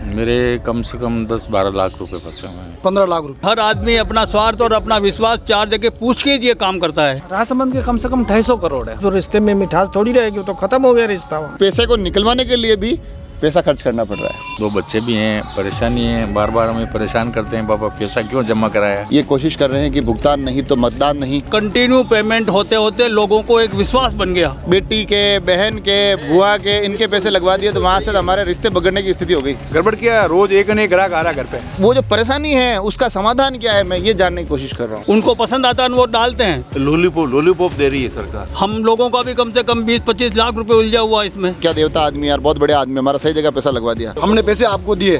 मेरे कम से कम 10-12 लाख रुपए फंसे हुए हैं। 15 लाख रुपए। हर आदमी अपना स्वार्थ और अपना विश्वास 4 जगह पूछ के ये काम करता है। राजसमंद के कम से कम 250 करोड़ है। तो रिश्ते में मिठास थोड़ी रहेगी, वो तो खत्म हो गया रिश्ता वहाँ। पैसे को निकलवाने के लिए भी पैसा खर्च करना पड़ रहा है। 2 बच्चे भी हैं, परेशानी है, बार बार हमें परेशान करते हैं, पापा पैसा क्यों जमा कराया। ये कोशिश कर रहे हैं कि भुगतान नहीं तो मतदान नहीं। कंटिन्यू पेमेंट होते होते लोगों को एक विश्वास बन गया। बेटी के, बहन के, बुआ के, इनके पैसे लगवा दिए तो वहाँ से हमारे रिश्ते बिगड़ने की स्थिति हो गई। गड़बड़ किया, रोज एक न एक ग्राहक आ रहा घर पे। वो जो परेशानी है उसका समाधान क्या है, मैं ये जानने की कोशिश कर रहा हूँ। उनको पसंद आता है वो डालते हैं। लॉलीपॉप दे रही है सरकार। हम लोगों का भी कम से कम 20-25 लाख रुपए उलझा हुआ इसमें। क्या देवता आदमी यार, बहुत बड़े आदमी, हमारा सही जगह पैसा लगवा दिया। हमने पैसे आपको दिए,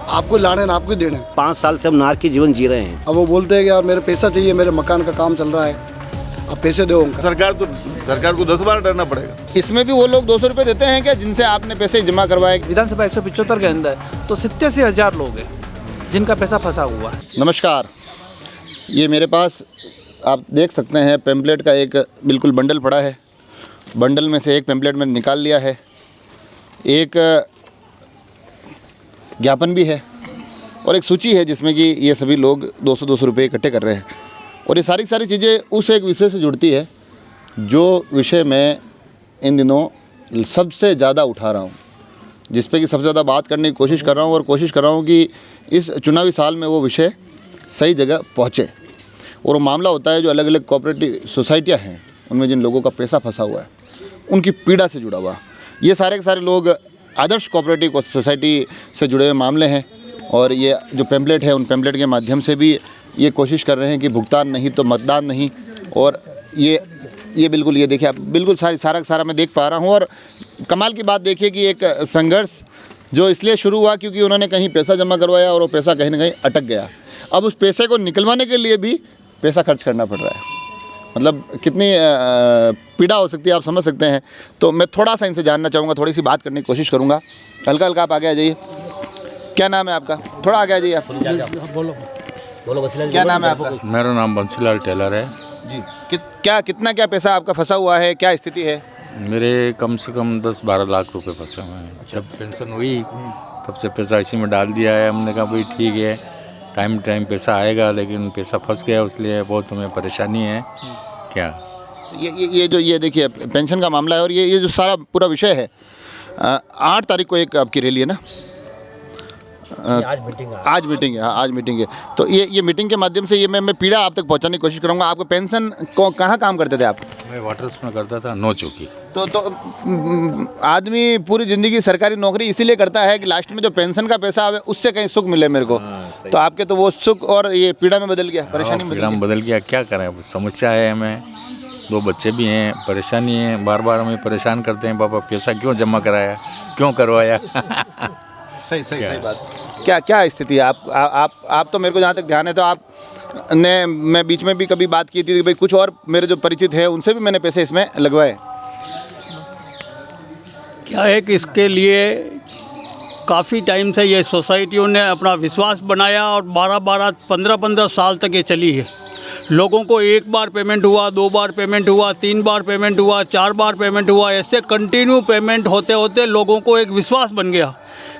आपको लाने ना आपको देने। 5 साल से हम नार की जीवन जी रहे हैं। अब वो बोलते हैं कि यार मेरे पैसा चाहिए, मेरे मकान का काम चल रहा है, अब पैसे दो उनका। सरकार को 10 बार डरना पड़ेगा। इसमें भी वो लोग 200 रुपए देते हैं क्या, जिनसे आपने पैसे जमा करवाए। विधानसभा 175 के अंदर तो 87,000 लोग हैं जिनका पैसा फंसा हुआ है। नमस्कार, ये मेरे पास आप देख सकते हैं पेम्पलेट का एक बिल्कुल बंडल पड़ा है। बंडल में से एक पेम्पलेट मैंने निकाल लिया है, एक ज्ञापन भी है और एक सूची है जिसमें कि ये सभी लोग 200-200 रुपये इकट्ठे कर रहे हैं। और ये सारी चीज़ें उस एक विषय से जुड़ती है जो विषय मैं इन दिनों सबसे ज़्यादा उठा रहा हूँ, जिस पे कि सबसे ज़्यादा बात करने की कोशिश कर रहा हूँ और कोशिश कर रहा हूँ कि इस चुनावी साल में वो विषय सही जगह पहुँचे। और वो मामला होता है जो अलग अलग कोऑपरेटिव सोसाइटियाँ हैं उनमें जिन लोगों का पैसा फंसा हुआ है, उनकी पीड़ा से जुड़ा हुआ। ये सारे के सारे लोग आदर्श कोऑपरेटिव सोसाइटी से जुड़े हुए मामले हैं और ये जो पेम्पलेट है उन पेम्पलेट के माध्यम से भी ये कोशिश कर रहे हैं कि भुगतान नहीं तो मतदान नहीं। और ये बिल्कुल, ये देखिए आप, बिल्कुल सारा मैं देख पा रहा हूँ। और कमाल की बात देखिए कि एक संघर्ष जो इसलिए शुरू हुआ क्योंकि उन्होंने कहीं पैसा जमा करवाया और वो पैसा कहीं ना कहीं अटक गया। अब उस पैसे को निकलवाने के लिए भी पैसा खर्च करना पड़ रहा है। मतलब कितनी पीड़ा हो सकती है आप समझ सकते हैं। तो मैं थोड़ा सा इनसे जानना चाहूँगा, थोड़ी सी बात करने की कोशिश करूँगा। हल्का आप आगे आ जाइए। क्या नाम है आपका? थोड़ा आगे आ जाइए आप। बोलो क्या नाम है आपका? मेरा नाम बंसीलाल टेलर है जी। कितना पैसा आपका फंसा हुआ है, क्या स्थिति है? मेरे कम से कम 10-12 लाख रुपए फंसे हुए हैं। जब पेंशन हुई तब से पैसा इसी में डाल दिया है। हमने कहा भाई ठीक है, टाइम पैसा आएगा, लेकिन पैसा फंस गया, इसलिए बहुत हमें परेशानी है। क्या ये देखिए पेंशन का मामला है और ये जो सारा पूरा विषय है। 8 तारीख को एक आपकी रैली है ना? आज मीटिंग है। तो ये मीटिंग के माध्यम से ये मैं पीड़ा आप तक पहुंचाने की कोशिश करूंगा। आपको पेंशन को कहाँ काम करते थे आप? मैं वाटर्स में करता था, 9 चौकी। तो आदमी पूरी ज़िंदगी सरकारी नौकरी इसीलिए करता है कि लास्ट में जो पेंशन का पैसा आवे उससे कहीं सुख मिले मेरे को। तो आपके तो वो सुख और ये पीड़ा में बदल गया, परेशानी में बदल गया। क्या करें, समस्या है हमें। 2 बच्चे भी हैं, परेशानी है, बार बार हमें परेशान करते हैं, पापा पैसा क्यों जमा कराया, क्यों करवाया। सही बात। क्या स्थिति है? आप तो मेरे को जहाँ तक ध्यान है तो आपने, मैं बीच में भी कभी बात की थी कि भाई कुछ और मेरे जो परिचित है उनसे भी मैंने पैसे इसमें लगवाए। क्या है कि इसके लिए काफ़ी टाइम से ये सोसाइटियों ने अपना विश्वास बनाया और 12-12, 15-15 साल तक ये चली है। लोगों को 1 बार पेमेंट हुआ, 2 बार पेमेंट हुआ, 3 बार पेमेंट हुआ, 4 बार पेमेंट हुआ, ऐसे कंटिन्यू पेमेंट होते होते लोगों को एक विश्वास बन गया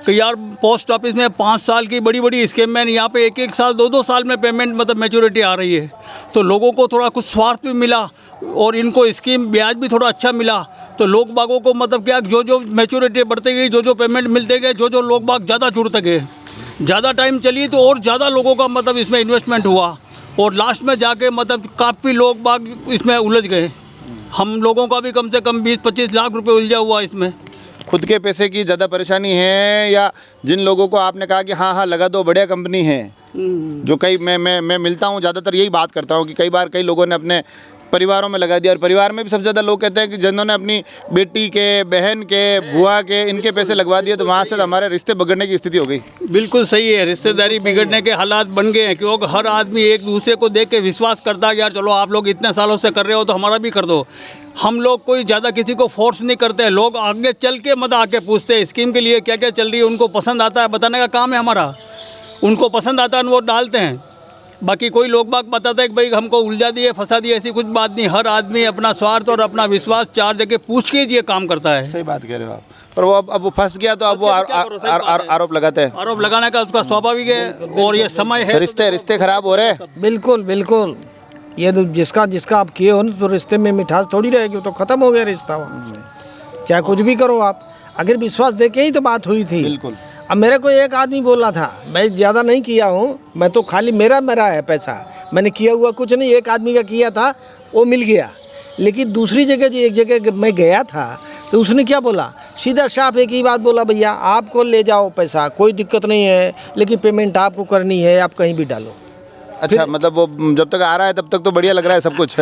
कि यार पोस्ट ऑफिस में 5 साल की बड़ी स्कीम में यहाँ पे 1-1 साल 2-2 साल में पेमेंट मतलब मैच्योरिटी आ रही है। तो लोगों को थोड़ा कुछ स्वार्थ भी मिला और इनको स्कीम ब्याज भी थोड़ा अच्छा मिला। तो लोग बागों को मतलब क्या, जो मैच्योरिटी बढ़ती गई, जो पेमेंट मिलते गए, जो लोग बाग ज़्यादा जुड़ते गए, ज़्यादा टाइम चली तो और ज़्यादा लोगों का मतलब इसमें इन्वेस्टमेंट हुआ और लास्ट में जाके मतलब काफ़ी लोग बाग इसमें उलझ गए। हम लोगों का भी कम से कम 20-25 लाख रुपए उलझा हुआ इसमें। खुद के पैसे की ज़्यादा परेशानी है या जिन लोगों को आपने कहा कि हाँ लगा दो, बढ़िया कंपनी है, जो कई मैं मिलता हूँ, ज़्यादातर यही बात करता हूँ कि कई लोगों ने अपने परिवारों में लगा दिया और परिवार में भी सबसे ज़्यादा लोग कहते हैं कि जिन्होंने अपनी बेटी के, बहन के, बुआ के, इनके पैसे लगवा दिए तो वहाँ से हमारे रिश्ते बिगड़ने की स्थिति हो गई। बिल्कुल सही है, रिश्तेदारी बिगड़ने के हालात बन गए हैं क्योंकि हर आदमी एक दूसरे को देख के विश्वास करता है यार चलो आप लोग इतने सालों से कर रहे हो तो हमारा भी कर दो। हम लोग कोई ज़्यादा किसी को फोर्स नहीं करते, लोग आगे चल के मत आके पूछते हैं स्कीम के लिए क्या क्या चल रही है, उनको पसंद आता है बताने का काम है हमारा, उनको पसंद आता है वो डालते हैं। बाकी कोई लोग बाग बताते हैं कि भाई हमको उलझा दिए, फंसा दिए, ऐसी कुछ बात नहीं। हर आदमी अपना स्वार्थ और अपना विश्वास 4 जगह पूछ के ये काम करता है। सही बात कह रहे हो आप। पर वो अब वो फंस गया तो अब वो आरोप लगाते हैं। आरोप लगाने का उसका स्वाभाविक है, और ये समय है। रिश्ते खराब हो रहे हैं। बिल्कुल बिल्कुल, ये तो जिसका आप किए हो ना, तो रिश्ते में मिठास थोड़ी रहेगी, तो ख़त्म हो गया रिश्ता वहाँ से। चाहे कुछ भी करो आप, अगर विश्वास दे के ही तो बात हुई थी। बिल्कुल। अब मेरे को एक आदमी बोला था, मैं ज़्यादा नहीं किया हूँ, मैं तो खाली मेरा है पैसा, मैंने किया हुआ कुछ नहीं। एक आदमी का किया था, वो मिल गया। लेकिन दूसरी जगह जो एक जगह मैं गया था, तो उसने क्या बोला, सीधा साफ एक ही बात बोला, भैया आपको ले जाओ पैसा, कोई दिक्कत नहीं है, लेकिन पेमेंट आपको करनी है, आप कहीं भी डालो। अच्छा, मतलब वो जब तक आ रहा है तब तक तो बढ़िया लग रहा है सब कुछ।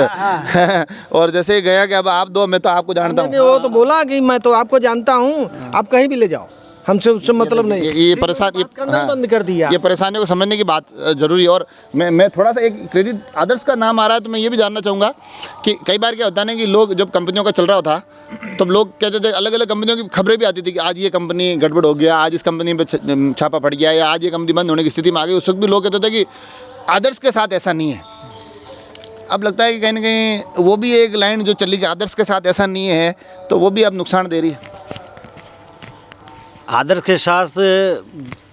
और जैसे ही गया कि अब आप दो, मैं तो आपको जानता हूँ। वो तो बोला कि मैं तो आपको जानता हूँ, आप कहीं भी ले जाओ, हमसे उससे मतलब नहीं। ये परेशान बंद कर दिया। ये परेशानियों को समझने की बात जरूरी है। और मैं थोड़ा सा एक क्रेडिट आदर्श का नाम आ रहा है, तो मैं ये भी जानना चाहूँगा कि कई बार क्या होता है ना कि लोग जब कंपनियों का चल रहा था, तब लोग कहते थे, अलग अलग कंपनियों की खबरें भी आती थी कि आज ये कंपनी गड़बड़ हो गया, आज इस कंपनी पे छापा पड़ गया, या आज ये कंपनी बंद होने की स्थिति में आ गई। उस वक्त भी लोग कहते थे कि आदर्श के साथ ऐसा नहीं है। अब लगता है कि कहीं ना कहीं वो भी एक लाइन जो चली कि आदर्श के साथ ऐसा नहीं है, तो वो भी अब नुकसान दे रही है। आदर्श के साथ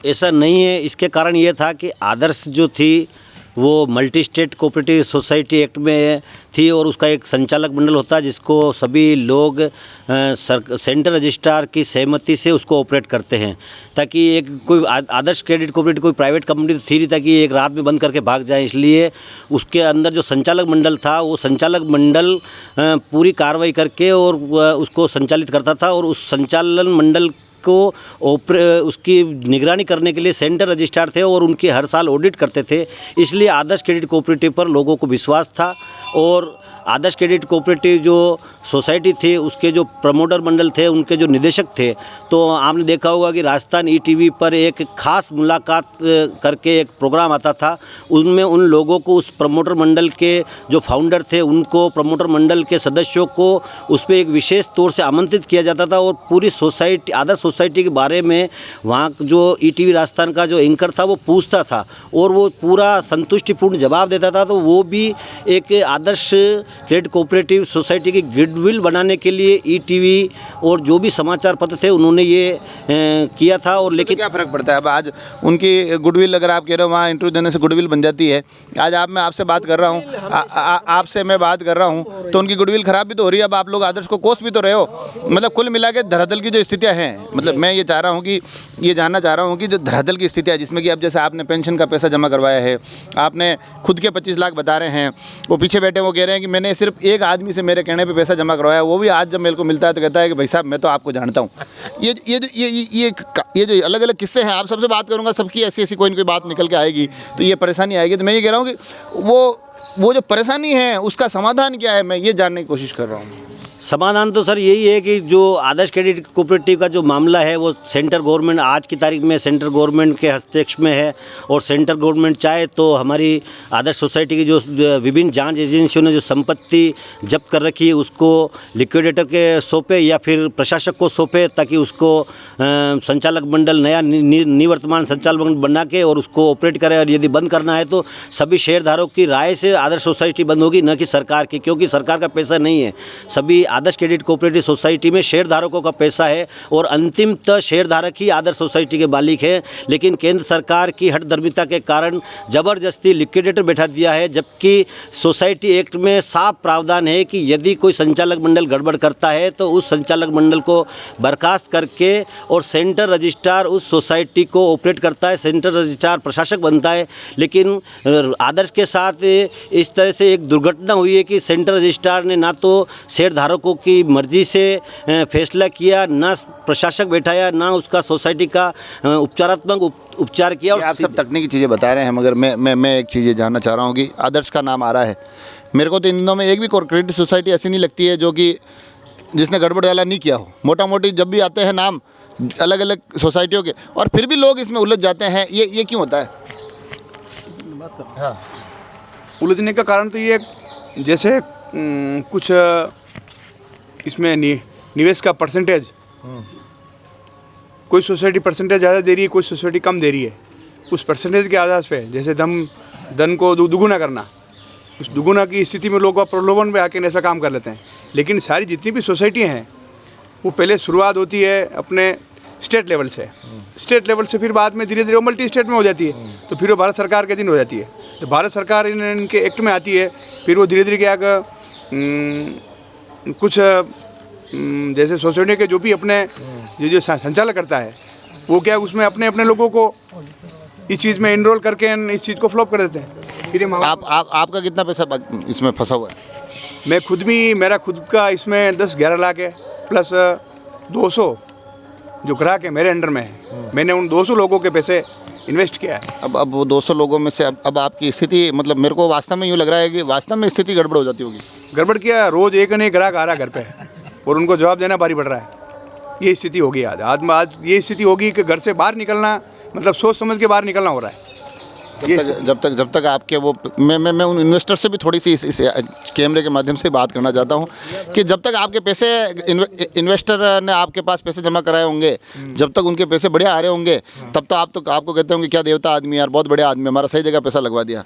ऐसा नहीं है, इसके कारण ये था कि आदर्श जो थी वो multi state cooperative society act में थी, और उसका एक संचालक मंडल होता है जिसको सभी लोग सेंट्रल रजिस्ट्रार की सहमति से उसको ऑपरेट करते हैं, ताकि एक कोई आदर्श क्रेडिट कोऑपरेटिव कोई प्राइवेट कंपनी तो थी नहीं, ताकि एक रात में बंद करके भाग जाए। इसलिए उसके अंदर जो संचालक मंडल था, वो संचालक मंडल पूरी कार्रवाई करके और उसको संचालित करता था, और उस संचालन मंडल को उसकी निगरानी करने के लिए सेंटर रजिस्ट्रार थे, और उनके हर साल ऑडिट करते थे। इसलिए आदर्श क्रेडिट कोऑपरेटिव पर लोगों को विश्वास था। और आदर्श क्रेडिट कोऑपरेटिव जो सोसाइटी थी, उसके जो प्रमोटर मंडल थे, उनके जो निदेशक थे, तो आपने देखा होगा कि राजस्थान ईटीवी पर एक खास मुलाकात करके एक प्रोग्राम आता था। उसमें उन लोगों को, उस प्रमोटर मंडल के जो फाउंडर थे, उनको, प्रमोटर मंडल के सदस्यों को उस पर एक विशेष तौर से आमंत्रित किया जाता था, और पूरी सोसाइटी, आदर्श सोसाइटी के बारे में वहाँ जो ईटीवी राजस्थान का जो एंकर था वो पूछता था, और वो पूरा संतुष्टिपूर्ण जवाब देता था। तो वो भी एक आदर्श क्रेडिट कोऑपरेटिव सोसाइटी की गुडविल बनाने के लिए ईटीवी और जो भी समाचार पत्र थे उन्होंने ये किया था। और लेकिन क्या फ़र्क पड़ता है? अब आज उनकी गुडविल, अगर आप कह रहे हो वहाँ इंटरव्यू देने से गुडविल बन जाती है, आज मैं आपसे बात कर रहा हूँ, आपसे मैं बात कर रहा हूँ, तो उनकी गुडविल ख़राब भी तो हो रही है। अब आप लोग आदर्श को कोस भी तो रहे हो। मतलब कुल मिला के धरातल की जो स्थितियाँ हैं, मतलब मैं ये चाह रहा हूँ कि ये जानना चाह रहा हूँ कि जो धरातल की स्थितियाँ, जिसमें कि अब जैसे आपने पेंशन का पैसा जमा करवाया है, आपने खुद के 25 लाख बता रहे हैं, वो पीछे बैठे वो कह रहे हैं कि मैंने सिर्फ एक आदमी से मेरे कहने पे पैसा जमा करवाया, वो भी आज जब मेरे को मिलता है तो कहता है कि भाई साहब मैं तो आपको जानता हूँ। ये जो अलग अलग किस्से हैं, आप सबसे बात करूँगा, सबकी ऐसी कोई न कोई बात निकल के आएगी, तो ये परेशानी आएगी। तो मैं ये कह रहा हूँ कि वो जो परेशानी है उसका समाधान क्या है, मैं ये जानने की कोशिश कर रहा हूँ। समाधान तो सर यही है कि जो आदर्श क्रेडिट कोऑपरेटिव का जो मामला है वो सेंट्रल गवर्नमेंट, आज की तारीख में सेंट्रल गवर्नमेंट के हस्तक्षेप में है, और सेंट्रल गवर्नमेंट चाहे तो हमारी आदर्श सोसाइटी की जो विभिन्न जांच एजेंसियों ने जो संपत्ति जब्त कर रखी है उसको लिक्विडेटर के सौंपे या फिर प्रशासक को सौंपे, ताकि उसको संचालक मंडल नया निवर्तमान संचालक मंडल बना के और उसको ऑपरेट करे। और यदि बंद करना है तो सभी शेयरधारकों की राय से आदर्श सोसाइटी बंद होगी, न कि सरकार की, क्योंकि सरकार का पैसा नहीं है। सभी आदर्श क्रेडिट कोऑपरेटिव सोसाइटी में शेयरधारकों का पैसा है, और अंतिमतः शेयरधारक ही आदर्श सोसाइटी के मालिक है। लेकिन केंद्र सरकार की हठधर्मिता के कारण ज़बरदस्ती लिक्विडेटर बैठा दिया है, जबकि सोसाइटी एक्ट में साफ प्रावधान है कि यदि कोई संचालक मंडल गड़बड़ करता है तो उस संचालक मंडल को बर्खास्त करके और सेंट्रल रजिस्ट्रार उस सोसाइटी को ऑपरेट करता है, सेंट्रल रजिस्ट्रार प्रशासक बनता है। लेकिन आदर्श के साथ इस तरह से एक दुर्घटना हुई है कि सेंट्रल रजिस्ट्रार ने ना तो शेयरधारकों की मर्जी से फैसला किया, ना प्रशासक बैठाया, ना उसका सोसाइटी का उपचारात्मक उपचार किया। और आप सब तकनीकी चीज़ें बता रहे हैं, मगर मैं एक चीज़ जानना चाह रहा हूँ कि आदर्श का नाम आ रहा है, मेरे को तो इन दिनों में एक भी क्रेडिट सोसाइटी ऐसी नहीं लगती है जो कि जिसने गड़बड़ वाला नहीं किया हो। मोटा मोटी जब भी आते हैं नाम अलग अलग सोसाइटियों के, और फिर भी लोग इसमें उलझ जाते हैं, ये क्यों होता है? हाँ, उलझने का कारण तो ये, जैसे कुछ इसमें निवेश का परसेंटेज, कोई सोसाइटी परसेंटेज ज़्यादा दे रही है, कोई सोसाइटी कम दे रही है। उस परसेंटेज के आधार पे जैसे धन को दुगुना करना, उस दुगुना की स्थिति में लोग प्रलोभन में आके ऐसा काम कर लेते हैं। लेकिन सारी जितनी भी सोसाइटियाँ हैं वो पहले शुरुआत होती है अपने स्टेट लेवल से, स्टेट लेवल से फिर बाद में धीरे धीरे वो मल्टी स्टेट में हो जाती है, तो फिर वो भारत सरकार के अधीन हो जाती है। तो भारत सरकार इनके एक्ट में आती है, फिर वो धीरे धीरे क्या कुछ जैसे सोसाइटी के जो भी अपने जो संचालक करता है वो क्या उसमें अपने अपने लोगों को इस चीज़ में इनरोल करके इस चीज़ को फ्लॉप कर देते हैं। फिर आपका कितना पैसा इसमें फंसा हुआ है? मैं खुद भी, मेरा खुद का इसमें 10-11 लाख है, प्लस 200 जो ग्राहक है मेरे अंडर में है, मैंने उन 200 लोगों के पैसे इन्वेस्ट किया है। अब वो 200 लोगों में से अब आपकी स्थिति, मतलब मेरे को वास्तव में यूँ लग रहा है कि वास्तव में स्थिति गड़बड़ हो जाती होगी। गड़बड़ क्या, रोज़ एक न एक ग्राहक आ रहा है घर पे और उनको जवाब देना भारी पड़ रहा है। ये स्थिति होगी आज ये स्थिति होगी कि घर से बाहर निकलना मतलब सोच समझ के बाहर निकलना हो रहा है। जब तक आपके वो मैं उन इन्वेस्टर से भी थोड़ी सी इस कैमरे के माध्यम से बात करना चाहता हूँ कि जब तक आपके पैसे इन्वेस्टर ने आपके पास पैसे जमा कराए होंगे, जब तक उनके पैसे बढ़िया आ रहे होंगे, तब तो आपको कहते होंगे क्या देवता आदमी यार, बहुत बढ़िया आदमी, हमारा सही जगह पैसा लगवा दिया।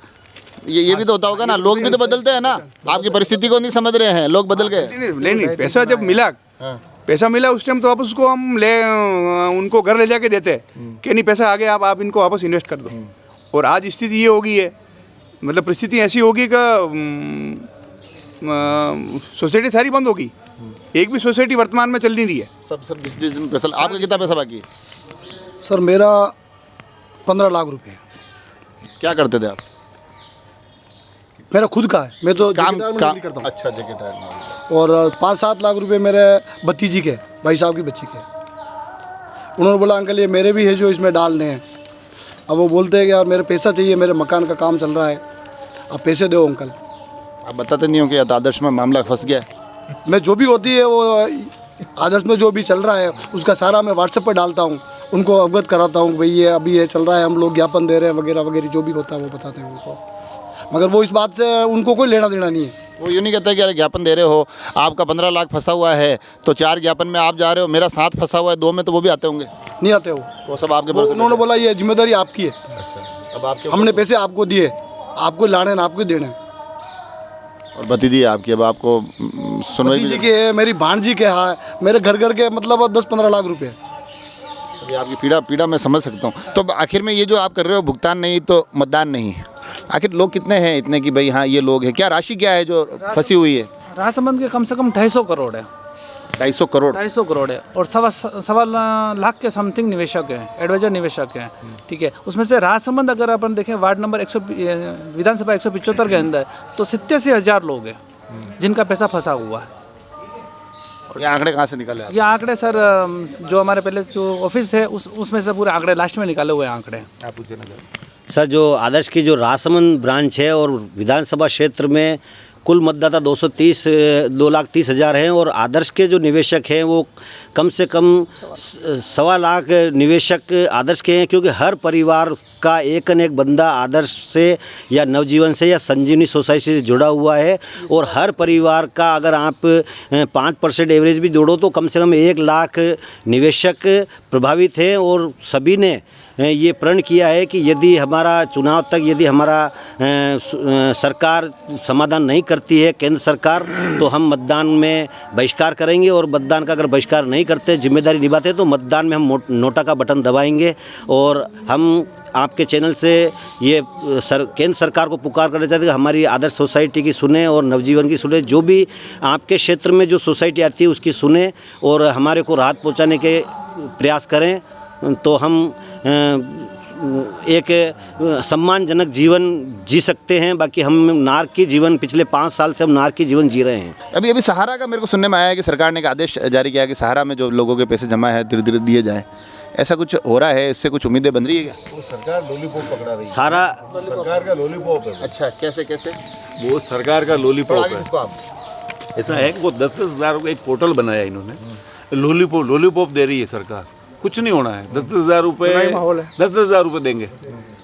ये भी तो होता होगा ना, लोग भी तो बदलते हैं ना, आपकी परिस्थिति को नहीं समझ रहे हैं, लोग बदल गए। नहीं, पैसा जब मिला उस टाइम तो वापस उसको हम उनको घर ले जाके देते कि नहीं पैसा आ गया, आप इनको वापस इन्वेस्ट कर दो। और आज स्थिति ये हो गई है, मतलब परिस्थिति ऐसी होगी कि सोसाइटी सारी बंद होगी, एक भी सोसाइटी वर्तमान में चल नहीं रही है। सब बिजनेस में पैसा। आपका कितना पैसा बाकी है? सर मेरा 15 लाख रुपए। क्या करते थे आप? मेरा खुद का है, मैं तो काम करता हूँ। अच्छा, जगह टायर। और 5-7 लाख रुपए मेरे भतीजी के, भाई साहब की बच्ची के। उन्होंने बोला अंकल ये मेरे भी है जो इसमें डालने हैं। अब वो बोलते हैं कि यार मेरे पैसा चाहिए, मेरे मकान का काम चल रहा है, आप पैसे दो अंकल। आप बताते नहीं हो कि आदर्श में मामला फंस गया? मैं जो भी होती है वो आदर्श में जो भी चल रहा है उसका सारा मैं व्हाट्सएप पर डालता हूँ, उनको अवगत कराता हूँ भाई ये अभी ये चल रहा है, हम लोग ज्ञापन दे रहे हैं वगैरह वगैरह, जो भी होता है वो बताते हैं उनको। मगर वो इस बात से उनको कोई लेना देना नहीं है। वो यूँ नहीं कहता कि अरे ज्ञापन दे रहे हो, आपका 15 लाख फंसा हुआ है तो 4 ज्ञापन में आप जा रहे हो, मेरा 7 फंसा हुआ है, 2 में तो वो भी आते होंगे? नहीं आते वो सब आपके पास। उन्होंने बोला ये जिम्मेदारी आपकी है। अच्छा, अब आपके हमने पैसे आपको दिए, आपको लाने ना आपको देने। और भतीजी है आपकी, अब आपको सुनवाई भतीजी के है, मेरी भांजी के है, मेरे घर के मतलब 10-15 लाख रुपए। अभी आपकी पीड़ा मैं समझ सकता हूँ। तो आखिर में ये जो आप कर रहे हो, भुगतान नहीं तो मतदान नहीं, आखिर लोग कितने हैं इतने कि भाई हाँ ये लोग हैं? क्या राशि क्या है जो फंसी हुई है? राजसमंद के कम से कम 250 करोड़ है। 250 करोड़? 250 करोड़ है और सवा लाख के समथिंग निवेशक हैं, एडवाइजर निवेशक हैं। ठीक है, उसमें से राजसमंद अगर अपन देखें वार्ड नंबर 100 विधानसभा 175 के अंदर तो 87,000 लोग हैं जिनका पैसा फंसा हुआ है। ये आंकड़े कहाँ से निकाले आप? ये आंकड़े सर जो हमारे पहले जो ऑफिस थे उसमें से पूरे आंकड़े लास्ट में निकाले हुए आंकड़े। आप पूछे ना सर, जो आदर्श की जो राजसमंद ब्रांच है और विधानसभा क्षेत्र में कुल मतदाता 2,30,000 हैं और आदर्श के जो निवेशक हैं वो कम से कम 1.25 लाख निवेशक आदर्श के हैं, क्योंकि हर परिवार का एक न एक बंदा आदर्श से या नवजीवन से या संजीवनी सोसाइटी से जुड़ा हुआ है। और हर परिवार का अगर आप 5% एवरेज भी जोड़ो तो कम से कम 1 लाख निवेशक प्रभावित हैं। और सभी ने ये प्रण किया है कि यदि हमारा चुनाव तक यदि हमारा सरकार समाधान नहीं करती है, केंद्र सरकार, तो हम मतदान में बहिष्कार करेंगे। और मतदान का अगर बहिष्कार नहीं करते, जिम्मेदारी निभाते, तो मतदान में हम नोटा का बटन दबाएंगे। और हम आपके चैनल से ये केंद्र सरकार को पुकार करना चाहते हैं कि हमारी आदर्श सोसाइटी की सुने और नवजीवन की सुने, जो भी आपके क्षेत्र में जो सोसाइटी आती है उसकी सुने और हमारे को राहत पहुँचाने के प्रयास करें, तो हम एक सम्मानजनक जीवन जी सकते हैं। बाकी हम नारकी जीवन, पिछले 5 साल से हम नारकी जीवन जी रहे हैं। अभी सहारा का मेरे को सुनने में आया है कि सरकार ने एक आदेश जारी किया है कि सहारा में जो लोगों के पैसे जमा है धीरे धीरे दिए जाएं, ऐसा कुछ हो रहा है? इससे कुछ उम्मीदें बन रही है क्या? वो सरकार लॉलीपॉप पकड़ा रही है। सारा सरकार का लॉलीपॉप है। अच्छा, कैसे? वो सरकार का लॉलीपॉप है। इसको आप ऐसा है कि वो 10-10 हज़ार का एक पोर्टल बनाया इन्होंने, लॉलीपॉप दे रही है सरकार। कुछ नहीं होना है, 10-10 हज़ार रुपये 10-10 हज़ार रुपये देंगे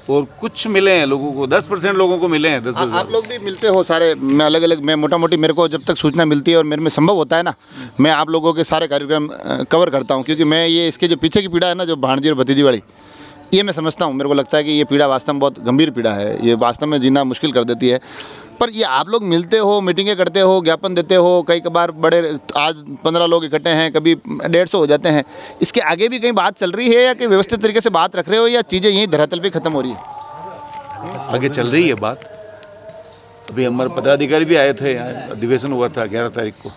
और कुछ मिले हैं लोगों को, 10% लोगों को मिले हैं 10-10 हज़ार। आप लोग भी मिलते हो सारे? मैं अलग मैं मोटा मोटी मेरे को जब तक सूचना मिलती है और मेरे में संभव होता है ना, मैं आप लोगों के सारे कार्यक्रम कवर करता हूँ, क्योंकि मैं ये इसके जो पीछे की पीड़ा है ना, जो भांजी और भतीजी वाली, ये मैं समझता हूँ, मेरे को लगता है कि ये पीड़ा वास्तव में बहुत गंभीर पीड़ा है, ये वास्तव में जीना मुश्किल कर देती है। पर ये आप लोग मिलते हो, मीटिंगें करते हो, ज्ञापन देते हो, कई बार बड़े, आज 15 लोग इकट्ठे हैं, कभी 150 हो जाते हैं, इसके आगे भी कहीं बात चल रही है या कि व्यवस्थित तरीके से बात रख रहे हो या चीज़ें यहीं धरातल पे ख़त्म हो रही है? आगे चल रही है बात। अभी हमारे पदाधिकारी भी आए थे, यहाँ अधिवेशन हुआ था 11 तारीख को,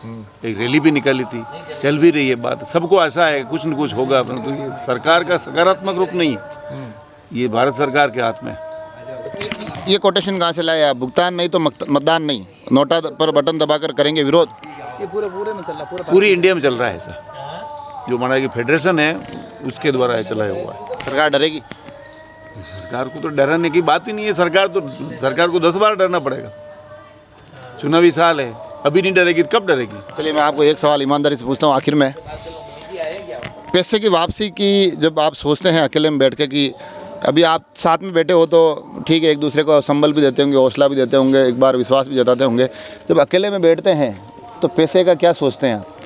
एक रैली भी निकाली थी, चल भी रही है बात। सबको आशा है कुछ न कुछ होगा, परंतु ये सरकार का सकारात्मक रूप नहीं है, ये भारत सरकार के हाथ में। ये कोटेशन कहाँ से लाया? भुगतान नहीं तो मतदान नहीं, नोटा पर बटन दबाकर करेंगे विरोध। ये पूरे में चल रहा है, पूरी इंडिया में चल रहा है ऐसा, जो हमारा फेडरेशन है उसके द्वारा है चलाया हुआ है। सरकार डरेगी? सरकार को तो डरने की बात ही नहीं है, सरकार को 10 बार डरना पड़ेगा। चुनावी साल है, अभी नहीं डरेगी तो कब डरेगी? चलिए मैं आपको एक सवाल ईमानदारी से पूछता हूँ आखिर में, पैसे की वापसी की जब आप सोचते हैं अकेले में बैठ के कि अभी आप साथ में बैठे हो तो ठीक है, एक दूसरे को संबल भी देते होंगे, हौसला भी देते होंगे, एक बार विश्वास भी जताते होंगे, जब अकेले में बैठते हैं तो पैसे का क्या सोचते हैं आप?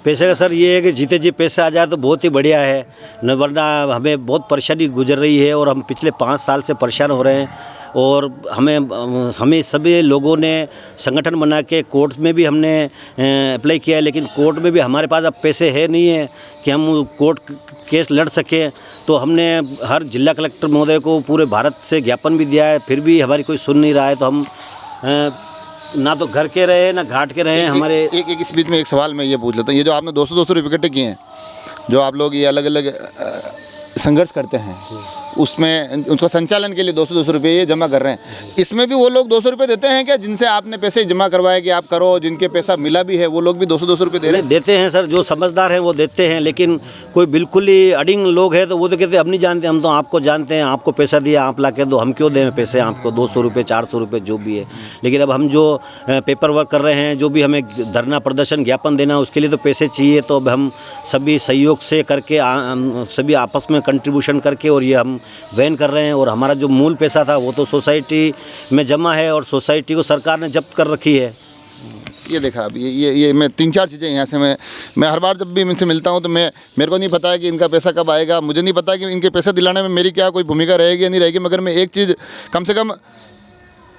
पैसे का सर ये है कि जीते जी पैसे आ जाए तो बहुत ही बढ़िया है, न वरना हमें बहुत परेशानी गुजर रही है और हम पिछले 5 साल से परेशान हो रहे हैं। और हमें सभी लोगों ने संगठन बना के कोर्ट में भी हमने अप्लाई किया है, लेकिन कोर्ट में भी हमारे पास अब पैसे है नहीं है कि हम कोर्ट केस लड़ सकें। तो हमने हर जिला कलेक्टर महोदय को पूरे भारत से ज्ञापन भी दिया है, फिर भी हमारी कोई सुन नहीं रहा है। तो हम ना तो घर के रहे ना घाट के रहे हमारे। एक इस बीच में एक सवाल मैं ये पूछ लेता हूँ, ये जो आपने 200-200 रुपये इकट्ठे किए हैं, जो आप लोग ये अलग अलग संघर्ष करते हैं, उसमें उसका संचालन के लिए 200-200 रुपये ये जमा कर रहे हैं, इसमें भी वो लोग 200 रुपये देते हैं क्या जिनसे आपने पैसे जमा करवाए कि आप करो, जिनके पैसा मिला भी है वो लोग भी 200-200 रुपये दे रहे हैं? देते हैं सर, जो समझदार हैं वो देते हैं, लेकिन कोई बिल्कुल ही अडिंग लोग हैं तो वो तो कहते हैं हम नहीं जानते, हम तो आपको जानते हैं, आपको पैसा दिया आप ला के दो, हम क्यों दें पैसे आपको, 200 रुपये 400 रुपये जो भी है। लेकिन अब हम जो पेपर वर्क कर रहे हैं, जो भी हमें धरना प्रदर्शन ज्ञापन देना उसके लिए तो पैसे चाहिए, तो अब हम सभी सहयोग से करके सभी आपस में कंट्रीब्यूशन करके और ये हम वैन कर रहे हैं। और हमारा जो मूल पैसा था वो तो सोसाइटी में जमा है और सोसाइटी को सरकार ने जब्त कर रखी है। ये देखा अब ये मैं 3-4 चीज़ें यहाँ से मैं हर बार जब भी इनसे मिलता हूँ तो मेरे को नहीं पता है कि इनका पैसा कब आएगा, मुझे नहीं पता कि इनके पैसे दिलाने में मेरी क्या कोई भूमिका रहेगी या नहीं रहेगी, मगर मैं एक चीज़ कम से कम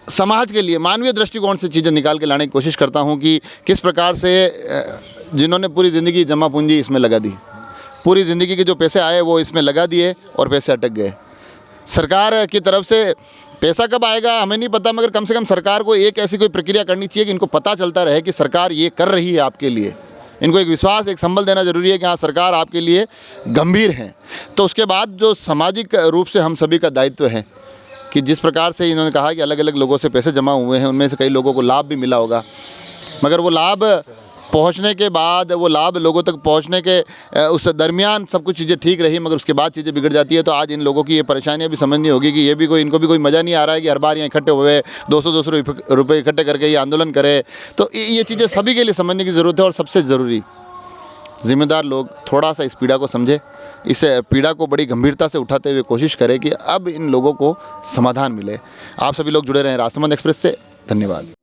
समाज के लिए मानवीय दृष्टिकोण से चीज़ें निकाल के लाने की कोशिश करता हूँ कि किस प्रकार से जिन्होंने पूरी ज़िंदगी जमा पूंजी इसमें लगा दी, पूरी ज़िंदगी के जो पैसे आए वो इसमें लगा दिए और पैसे अटक गए। सरकार की तरफ से पैसा कब आएगा हमें नहीं पता, मगर कम से कम सरकार को एक ऐसी कोई प्रक्रिया करनी चाहिए कि इनको पता चलता रहे कि सरकार ये कर रही है आपके लिए। इनको एक विश्वास, एक संबल देना जरूरी है कि हाँ सरकार आपके लिए गंभीर है। तो उसके बाद जो सामाजिक रूप से हम सभी का दायित्व है कि जिस प्रकार से इन्होंने कहा कि अलग अलग लोगों से पैसे जमा हुए हैं, उनमें से कई लोगों को लाभ भी मिला होगा, मगर वो लाभ पहुंचने के बाद, वो लाभ लोगों तक पहुंचने के उस दरमियान सब कुछ चीज़ें ठीक रही, मगर उसके बाद चीज़ें बिगड़ जाती है। तो आज इन लोगों की ये परेशानियां भी समझनी होगी कि ये भी इनको भी कोई मज़ा नहीं आ रहा है कि हर बार यहाँ इकट्ठे हुए 200-200 रुपये इकट्ठे करके ये आंदोलन करे। तो ये चीज़ें सभी के लिए समझने की ज़रूरत है और सबसे ज़रूरी ज़िम्मेदार लोग थोड़ा सा इस पीड़ा को समझे, इस पीड़ा को बड़ी गंभीरता से उठाते हुए कोशिश करें कि अब इन लोगों को समाधान मिले। आप सभी लोग जुड़े रहें राजसमंद एक्सप्रेस से। धन्यवाद।